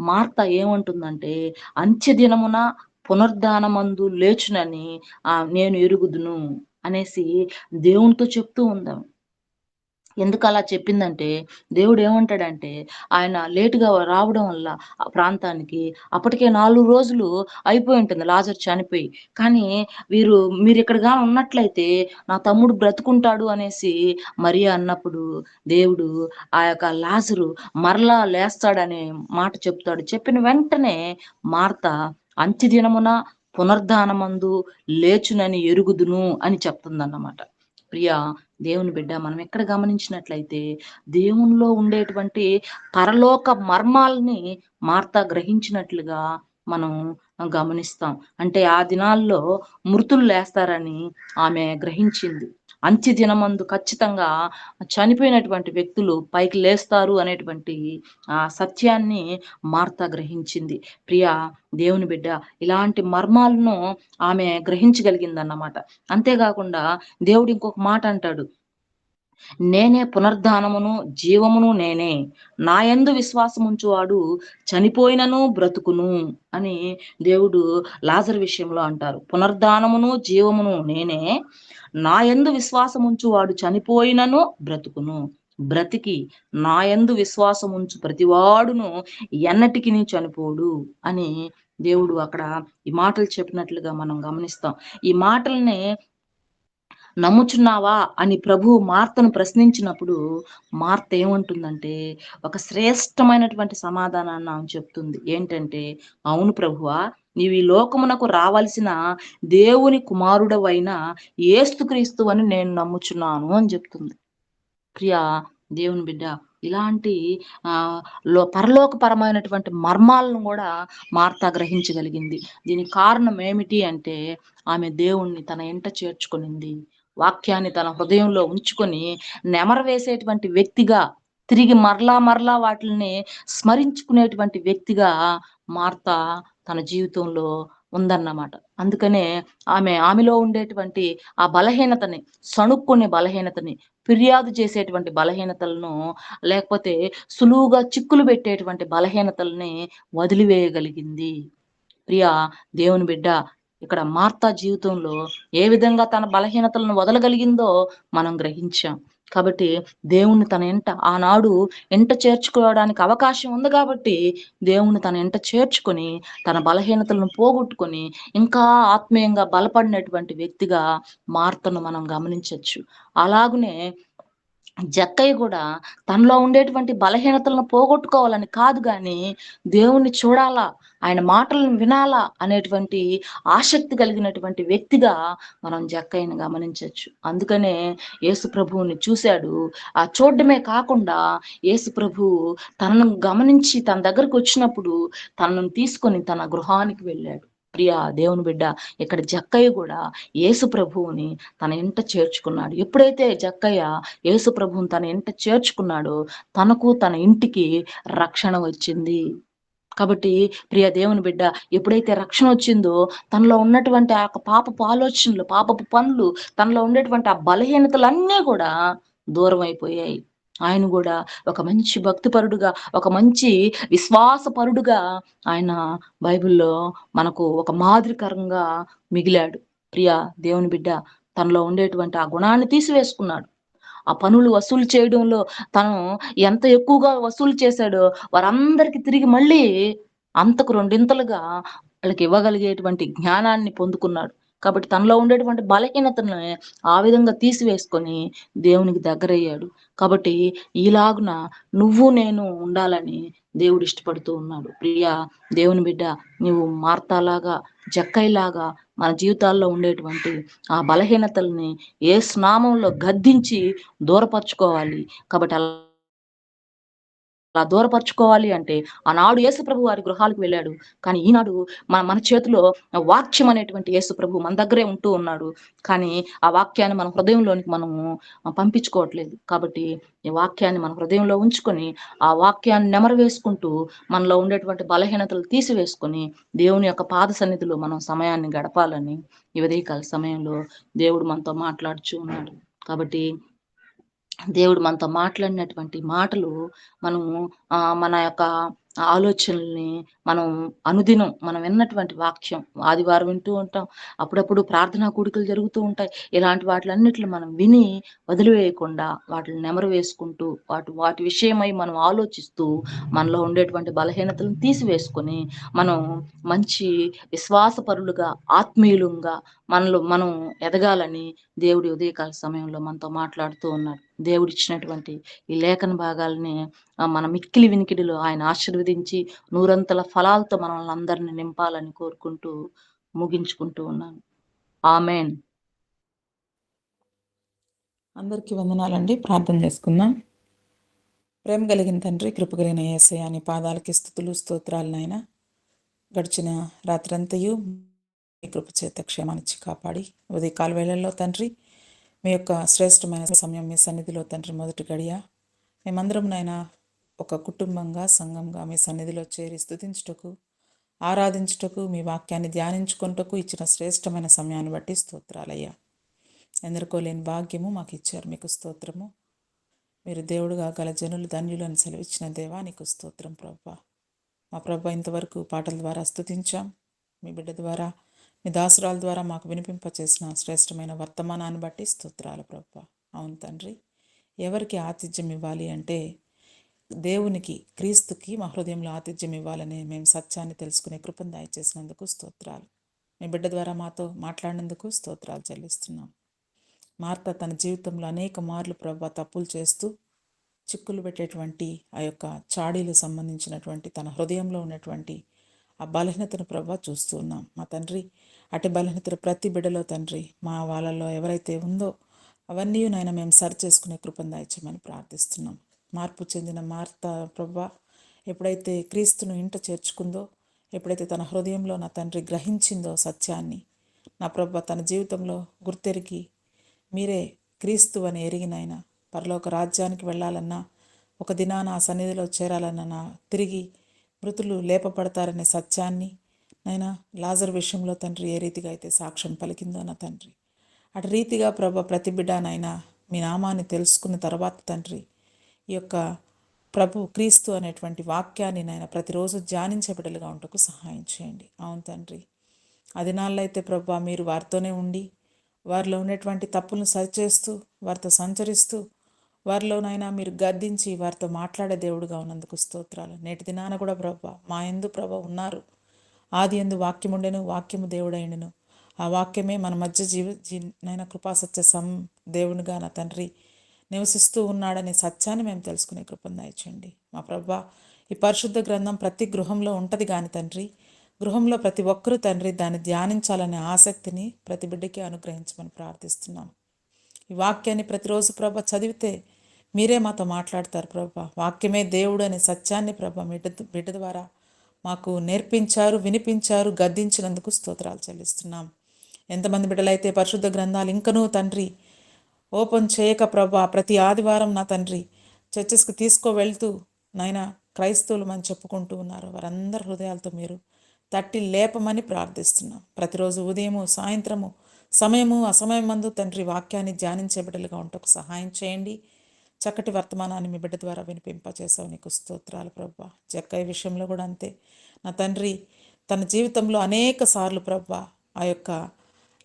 మార్త ఏమంటుందంటే, అంత్య దినమున పునరుద్ధానమందు లేచునని నేను ఎరుగుదును అనేసి దేవునితో చెప్తూ ఉందామె. ఎందుకలా చెప్పిందంటే, దేవుడు ఏమంటాడంటే, ఆయన లేట్‌గా రావడం వల్ల ఆ ప్రాంతానికి అప్పటికే 4 రోజులు అయిపోయి ఉంటుంది లాజరు చనిపోయి. కానీ మీరిక్కడ గాని ఉన్నట్లయితే నా తమ్ముడు బ్రతుకుంటాడు అనేసి మరియ అన్నప్పుడు, దేవుడు ఆ యొక్క లాజరు మరలా లేస్తాడనే మాట చెప్తాడు. చెప్పిన వెంటనే మార్త అంత్యదినమున పునరుద్ధానమందు లేచునని ఎరుగుదును అని చెప్తుందన్నమాట. ప్రియ దేవుని బిడ్డ, మనం ఎక్కడ గమనించినట్లయితే దేవునిలో ఉండేటువంటి పరలోక మర్మాల్ని మార్త గ్రహించినట్లుగా మనం గమనిస్తాం. అంటే ఆ దినాల్లో మృతులు లేస్తారని ఆమె గ్రహించింది. అంత్య దినమందు ఖచ్చితంగా చనిపోయినటువంటి వ్యక్తులు పైకి లేస్తారు అనేటువంటి ఆ సత్యాన్ని మార్త గ్రహించింది. ప్రియ దేవుని బిడ్డ, ఇలాంటి మర్మాలను ఆమె గ్రహించగలిగిందన్నమాట. అంతేకాకుండా దేవుడు ఇంకొక మాట అంటాడు, నేనే పునరుద్ధానమును జీవమును నేనే, నా యందు విశ్వాసముంచువాడు చనిపోయినను బ్రతుకును అని దేవుడు లాజరు విషయంలో అంటారు. పునరుద్ధానమును జీవమును నేనే, నా యందు విశ్వాసముంచువాడు చనిపోయినను బ్రతుకును. బ్రతికి నా యందు విశ్వాసముంచు ప్రతివాడును ఎన్నటికిని చనిపోడు అని దేవుడు అక్కడ ఈ మాటలు చెప్పినట్లుగా మనం గమనిస్తాం. ఈ మాటల్ని నమ్ముచున్నావా అని ప్రభువు మార్తను ప్రశ్నించినప్పుడు మార్త ఏమంటుందంటే, ఒక శ్రేష్టమైనటువంటి సమాధానాన్ని ఆమె చెప్తుంది. ఏంటంటే, అవును ప్రభువా, నీవు ఈ లోకమునకు రావలసిన దేవుని కుమారుడవైన యేసుక్రీస్తు అని నేను నమ్ముచున్నాను అని చెప్తుంది. ప్రియ దేవుని బిడ్డ, ఇలాంటి పరలోకపరమైనటువంటి మర్మాలను కూడా మార్త గ్రహించగలిగింది. దీనికి కారణం ఏమిటి అంటే, ఆమె దేవుణ్ణి తన ఎంట చేర్చుకొనింది. వాక్యాన్ని తన హృదయంలో ఉంచుకొని నెమరు వేసేటువంటి వ్యక్తిగా, తిరిగి మరలా మరలా వాటిల్ని స్మరించుకునేటువంటి వ్యక్తిగా మార్త తన జీవితంలో ఉందన్నమాట. అందుకనే ఆమెలో ఉండేటువంటి ఆ బలహీనతని, సణుక్కునే బలహీనతని, ఫిర్యాదు చేసేటువంటి బలహీనతలను, లేకపోతే సులువుగా చిక్కులు పెట్టేటువంటి బలహీనతల్ని వదిలివేయగలిగింది. ప్రియ దేవుని బిడ్డ, ఇక్కడ మార్తా జీవితంలో ఏ విధంగా తన బలహీనతలను వదలగలిగిందో మనం గ్రహించాం. కాబట్టి దేవుణ్ణి తన ఎంట ఆనాడు చేర్చుకోవడానికి అవకాశం ఉంది కాబట్టి దేవుణ్ణి తన ఎంట చేర్చుకొని తన బలహీనతలను పోగొట్టుకొని ఇంకా ఆత్మీయంగా బలపడినటువంటి వ్యక్తిగా మార్తను మనం గమనించొచ్చు. అలాగునే జక్కయ్య కూడా తనలో ఉండేటువంటి బలహీనతలను పోగొట్టుకోవాలని కాదు గాని, దేవుణ్ణి చూడాలా, ఆయన మాటలను వినాలా అనేటువంటి ఆసక్తి కలిగినటువంటి వ్యక్తిగా మనం జక్కయ్యని గమనించొచ్చు. అందుకనే యేసు ప్రభువుని చూశాడు. ఆ చూడడమే కాకుండా యేసు ప్రభువు తనను గమనించి తన దగ్గరకు వచ్చినప్పుడు తనను తీసుకొని తన గృహానికి వెళ్ళాడు. ప్రియ దేవుని బిడ్డ, ఇక్కడ జక్కయ్య కూడా యేసు ప్రభువుని తన ఇంట చేర్చుకున్నాడు. ఎప్పుడైతే జక్కయ్య యేసు ప్రభువుని తన ఇంట చేర్చుకున్నాడో తనకు తన ఇంటికి రక్షణ వచ్చింది. కాబట్టి ప్రియ దేవుని బిడ్డ, ఎప్పుడైతే రక్షణ వచ్చిందో తనలో ఉన్నటువంటి ఆ పాపపు ఆలోచనలు, పాపపు పనులు, తనలో ఉండేటువంటి ఆ బలహీనతలన్నీ కూడా దూరం అయిపోయాయి. ఆయన కూడా ఒక మంచి భక్తిపరుడుగా, ఒక మంచి విశ్వాసపరుడుగా ఆయన బైబిల్లో మనకు ఒక మాదిరికరంగా మిగిలాడు. ప్రియ దేవుని బిడ్డ, తనలో ఉండేటువంటి ఆ గుణాన్ని తీసివేసుకున్నాడు. ఆ పనులు వసూలు చేయడంలో తను ఎంత ఎక్కువగా వసూలు చేశాడో వారందరికి తిరిగి మళ్ళీ అంతకు రెండింతలుగా వాళ్ళకి ఇవ్వగలిగేటువంటి జ్ఞానాన్ని పొందుకున్నాడు. కాబట్టి తనలో ఉండేటువంటి బలహీనతను ఆ విధంగా తీసివేసుకొని దేవునికి దగ్గరయ్యాడు. కాబట్టి ఈలాగున నువ్వు నేను ఉండాలని దేవుడు ఇష్టపడుతూ ఉన్నాడు. ప్రియా దేవుని బిడ్డ, నీవు మార్తాలాగా, జక్కైలాగా మన జీవితాల్లో ఉండేటువంటి ఆ బలహీనతల్ని యేసు నామంలో గద్దించి దూరపరుచుకోవాలి. కాబట్టి అలా దూరపరుచుకోవాలి అంటే ఆనాడు యేసుప్రభు వారి గృహాలకు వెళ్ళాడు. కానీ ఈనాడు మన మన చేతిలో వాక్యం అనేటువంటి యేసుప్రభు మన దగ్గరే ఉంటూ ఉన్నాడు. కానీ ఆ వాక్యాన్ని మన హృదయంలోనికి మనము పంపించుకోవట్లేదు. కాబట్టి ఈ వాక్యాన్ని మన హృదయంలో ఉంచుకొని, ఆ వాక్యాన్ని నెమరు వేసుకుంటూ మనలో ఉండేటువంటి బలహీనతలు తీసివేసుకొని, దేవుని యొక్క పాద సన్నిధిలో మనం సమయాన్ని గడపాలని ఈ ఉదయకాల సమయంలో దేవుడు మనతో మాట్లాడుచూ ఉన్నాడు. కాబట్టి దేవుడు మనతో మాట్లాడినటువంటి మాటలు మనము మన యొక్క ఆలోచనల్ని మనం అనుదినం మనం విన్నటువంటి వాక్యం ఆదివారం వింటూ ఉంటాం. అప్పుడప్పుడు ప్రార్థనా కూడికలు జరుగుతూ ఉంటాయి. ఇలాంటి వాటిలన్నిటిని మనం విని వదిలివేయకుండా వాటిని నెమరు వేసుకుంటూ వాటి విషయమై మనం ఆలోచిస్తూ మనలో ఉండేటువంటి బలహీనతలను తీసివేసుకొని మనం మంచి విశ్వాసపరులుగా, ఆత్మీయులంగా మనలో మనం ఎదగాలని దేవుడి ఉదయకాల సమయంలో మనతో మాట్లాడుతూ ఉన్నాడు. దేవుడిచ్చినటువంటి ఈ లేఖన భాగాల్ని మన మిక్కిలి వినికిడిలో ఆయన ఆశీర్వదించి నూరంతల ఫలాలతో మనల్ని అందరిని నింపాలని కోరుకుంటూ ముగించుకుంటూ ఉన్నాను. ఆమేన్. అందరికీ వందనాలండి. ప్రార్థన చేసుకుందాం. ప్రేమ కలిగిన తండ్రి, కృపగలిగిన యేసయ్య, నీ పాదాలకి స్తుతులు స్తోత్రాలు నాయన. గడిచిన రాత్రంతయు మీ కృప చేత క్షేమాన్నిచ్చి కాపాడి ఉదయకాల వేళల్లో తండ్రి మీ యొక్క శ్రేష్టమైన సమయం మీ సన్నిధిలో తండ్రి మొదటి గడియ మేమందరం నాయన ఒక కుటుంబంగా, సంఘంగా మీ సన్నిధిలో చేరి స్తుతించుటకు, ఆరాధించుటకు, మీ వాక్యాన్ని ధ్యానించుకుంటకు ఇచ్చిన శ్రేష్టమైన సమయాన్ని బట్టి స్తోత్రాలయ్యా. ఎందరికో లేని భాగ్యము మాకు ఇచ్చారు, మీకు స్తోత్రము. మీరు దేవుడుగా గల జనులు ధన్యులు అని సెలవిచ్చిన దేవా, నీకు స్తోత్రం ప్రభా. మా ప్రభా, ఇంతవరకు పాటల ద్వారా స్తుతించాం. మీ బిడ్డ ద్వారా, మీ దాసురాల ద్వారా మాకు వినిపింపచేసిన శ్రేష్టమైన వర్తమానాన్ని బట్టి స్తోత్రాలు ప్రభా. అవును తండ్రి, ఎవరికి ఆతిథ్యం ఇవ్వాలి అంటే దేవునికి, క్రీస్తుకి మా హృదయంలో ఆతిథ్యం ఇవ్వాలని మేము సత్యాన్ని తెలుసుకునే కృపను దయచేసినందుకు స్తోత్రాలు. మీ బిడ్డ ద్వారా మాతో మాట్లాడినందుకు స్తోత్రాలు చెల్లిస్తున్నాం. మార్త తన జీవితంలో అనేక మార్లు ప్రభా తప్పులు చేస్తూ చిక్కులు పెట్టేటువంటి ఆ యొక్క చాడీలు సంబంధించినటువంటి తన హృదయంలో ఉన్నటువంటి ఆ బలహీనతను ప్రభా చూస్తూ ఉన్నాం. మా తండ్రి, అటు బలహీనతను ప్రతి బిడ్డలో తండ్రి మా వాళ్ళలో ఎవరైతే ఉందో అవన్నీ నాయన మేము సరి చేసుకునే కృపను దయచేయమని ప్రార్థిస్తున్నాం. మార్పు చెందిన మార్త ప్రభా ఎప్పుడైతే క్రీస్తును ఇంట చేర్చుకుందో, ఎప్పుడైతే తన హృదయంలో నా తండ్రి గ్రహించిందో సత్యాన్ని, నా ప్రభా తన జీవితంలో గుర్తెరిగి మీరే క్రీస్తు అని ఎరిగినైనా పరలోక రాజ్యానికి వెళ్ళాలన్నా, ఒక దినాన ఆ సన్నిధిలో చేరాలన్నా, తిరిగి మృతులు లేపబడతారనే సత్యాన్ని నైనా లాజరు విషయంలో తండ్రి ఏ రీతిగా అయితే సాక్ష్యం పలికిందో నా తండ్రి, అటు రీతిగా ప్రభా ప్రతి బిడ్డనైనా మీ నామాన్ని తెలుసుకున్న తర్వాత తండ్రి ఈ యొక్క ప్రభు క్రీస్తు అనేటువంటి వాక్యాన్ని నాయన ప్రతిరోజు ధ్యానించే బిడ్డలుగా ఉంటకు సహాయం చేయండి. అవును తండ్రి, ఆ దినాల్లో అయితే ప్రభా మీరు వారితోనే ఉండి వారిలో ఉన్నటువంటి తప్పులను సరిచేస్తూ, వారితో సంచరిస్తూ, వారిలోనైనా మీరు గద్దించి వారితో మాట్లాడే దేవుడుగా ఉన్నందుకు స్తోత్రాలు. నేటి దినాన కూడా ప్రభా మా యందు ప్రభా ఉన్నారు. ఆది యందు వాక్యం ఉండెను, వాక్యము దేవుడైండెను. ఆ వాక్యమే మన మధ్య నైనా కృపాసత్య దేవునిగా నా తండ్రి నివసిస్తూ ఉన్నాడనే సత్యాన్ని మేము తెలుసుకునే కృపను దయచేయండి. మా ప్రభా ఈ పరిశుద్ధ గ్రంథం ప్రతి గృహంలో ఉంటుంది కానీ తండ్రి, గృహంలో ప్రతి ఒక్కరూ తండ్రి దాన్ని ధ్యానించాలనే ఆసక్తిని ప్రతి బిడ్డకి అనుగ్రహించమని ప్రార్థిస్తున్నాం. ఈ వాక్యాన్ని ప్రతిరోజు ప్రభా చదివితే మీరే మాతో మాట్లాడతారు ప్రభా. వాక్యమే దేవుడు అనే సత్యాన్ని ప్రభా బిడ్డ ద్వారా మాకు నేర్పించారు, వినిపించారు, గద్దించినందుకు స్తోత్రాలు చెల్లిస్తున్నాం. ఎంతమంది బిడ్డలైతే పరిశుద్ధ గ్రంథాలు ఇంకనూ తండ్రి ఓపెన్ చేయక ప్రభా ప్రతి ఆదివారం నా తండ్రి చర్చెస్కి వెళ్తూ నాయనా క్రైస్తవులు అని చెప్పుకుంటూ ఉన్నారు, వారందరి హృదయాలతో మీరు తట్టి లేపమని ప్రార్థిస్తున్నాం. ప్రతిరోజు ఉదయము, సాయంత్రము, సమయము, అసమయం మందు తండ్రి వాక్యాన్ని ధ్యానించే బిడ్డలుగా ఉంటకు సహాయం చేయండి. చక్కటి వర్తమానాన్ని మీ బిడ్డ ద్వారా వినిపింపచేసావు, నీకు స్తోత్రాలు ప్రభా. జక్కయ్య విషయంలో కూడా అంతే నా తండ్రి, తన జీవితంలో అనేక సార్లు ప్రభా ఆ యొక్క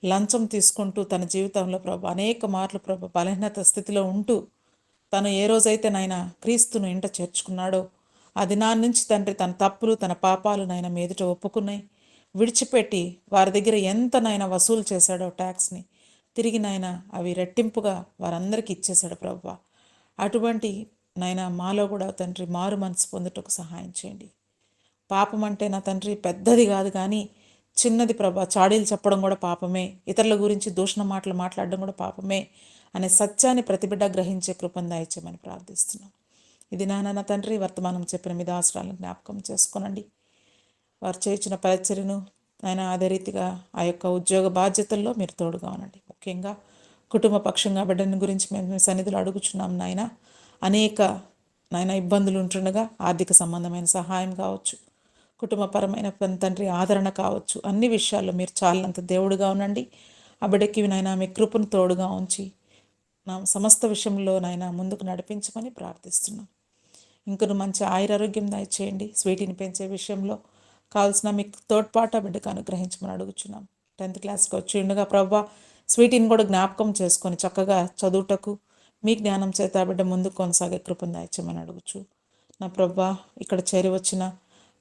లంచం తీసుకుంటూ తన జీవితంలో ప్రభా అనేక మార్లు ప్రభా బలహీనత స్థితిలో ఉంటూ తను ఏ రోజైతే నాయన క్రీస్తును ఇంట చేర్చుకున్నాడో ఆ దినాన్ని నుంచి తండ్రి తన తప్పులు, తన పాపాలు నాయన మీదుట ఒప్పుకున్నాయి. విడిచిపెట్టి వారి దగ్గర ఎంత నాయన వసూలు చేశాడో ట్యాక్స్ని తిరిగి నాయన అవి రెట్టింపుగా వారందరికీ ఇచ్చేశాడు ప్రభువా. అటువంటి నాయన మాలో కూడా తండ్రి మారు మనసు పొందుటకు సహాయం చేయండి. పాపం అంటే నా తండ్రి పెద్దది కాదు కానీ చిన్నది ప్రభా. చాడీలు చెప్పడం కూడా పాపమే, ఇతరుల గురించి దూషణ మాటలు మాట్లాడడం కూడా పాపమే అనే సత్యాన్ని ప్రతిబిడ్డ గ్రహించే కృపను దయచేయమని ప్రార్థిస్తున్నాం. ఇది నాన్న తండ్రి వర్తమానం చెప్పిన మీ దాసురాలను జ్ఞాపకం చేసుకోనండి. వారు చేయించిన పరిచర్యను ఆయన అదే రీతిగా ఆ యొక్క ఉద్యోగ బాధ్యతల్లో మీరు తోడుగా ఉనండి. ముఖ్యంగా కుటుంబ పక్షంగా బిడ్డని గురించి మేము మీ సన్నిధిలో అడుగుచున్నాం నాయన. అనేక నాయన ఇబ్బందులు ఉంటుండగా ఆర్థిక సంబంధమైన సహాయం కావచ్చు, కుటుంబపరమైన తండ్రి ఆదరణ కావచ్చు, అన్ని విషయాల్లో మీరు చాలినంత దేవుడుగా ఉండండి. ఆ బిడ్డకి నాయన మీ కృపను తోడుగా ఉంచి నా సమస్త విషయంలో నాయన ముందుకు నడిపించమని ప్రార్థిస్తున్నాం. ఇంకను మంచి ఆయురారోగ్యం దయచేయండి. స్వీటీని పెంచే విషయంలో కావాల్సిన మీకు తోడ్పాటు ఆ బిడ్డకు అనుగ్రహించమని అడుగుచున్నాం. 10th క్లాస్కి వచ్చి ఉండగా ప్రభా స్వీటీని కూడా జ్ఞాపకం చేసుకొని చక్కగా చదువుటకు మీ జ్ఞానం చేత ఆ బిడ్డ ముందుకు కొనసాగే కృపను దయచేయమని అడుగుచు నా ప్రభా ఇక్కడ చేరి వచ్చిన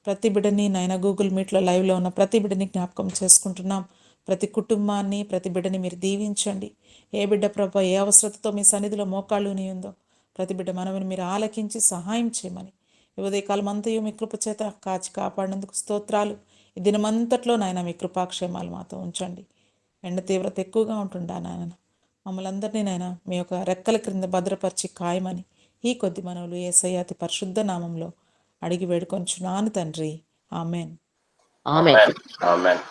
ప్రతి బిడ్డని నాయన గూగుల్ మీట్లో లైవ్లో ఉన్న ప్రతి బిడ్డని జ్ఞాపకం చేసుకుంటున్నాం. ప్రతి కుటుంబాన్ని ప్రతి బిడ్డని మీరు దీవించండి. ఏ బిడ్డ ప్రభా ఏ అవసరతతో మీ సన్నిధిలో మోకాళ్ళుని ఉందో ప్రతి బిడ్డ మనవిని మీరు ఆలకించి సహాయం చేయమని ఉదయకాలం అంతయు మీ కృప చేత కాచి కాపాడినందుకు స్తోత్రాలు. ఈ దినమంతట్లో నాయన మీ కృపాక్షేమాలు మాతో ఉంచండి. ఎండ తీవ్రత ఎక్కువగా ఉంటుండా నాయన మమ్మల్ని అందరినీ నాయన మీ యొక్క రెక్కల క్రింద భద్రపరిచి ఖాయమని ఈ కొద్ది మనవులు యేసయ్య అతి పరిశుద్ధ నామంలో అడిగి వేడుకొంచున్నాను తండ్రి. ఆమెన్. ఆమేన్. ఆమేన్.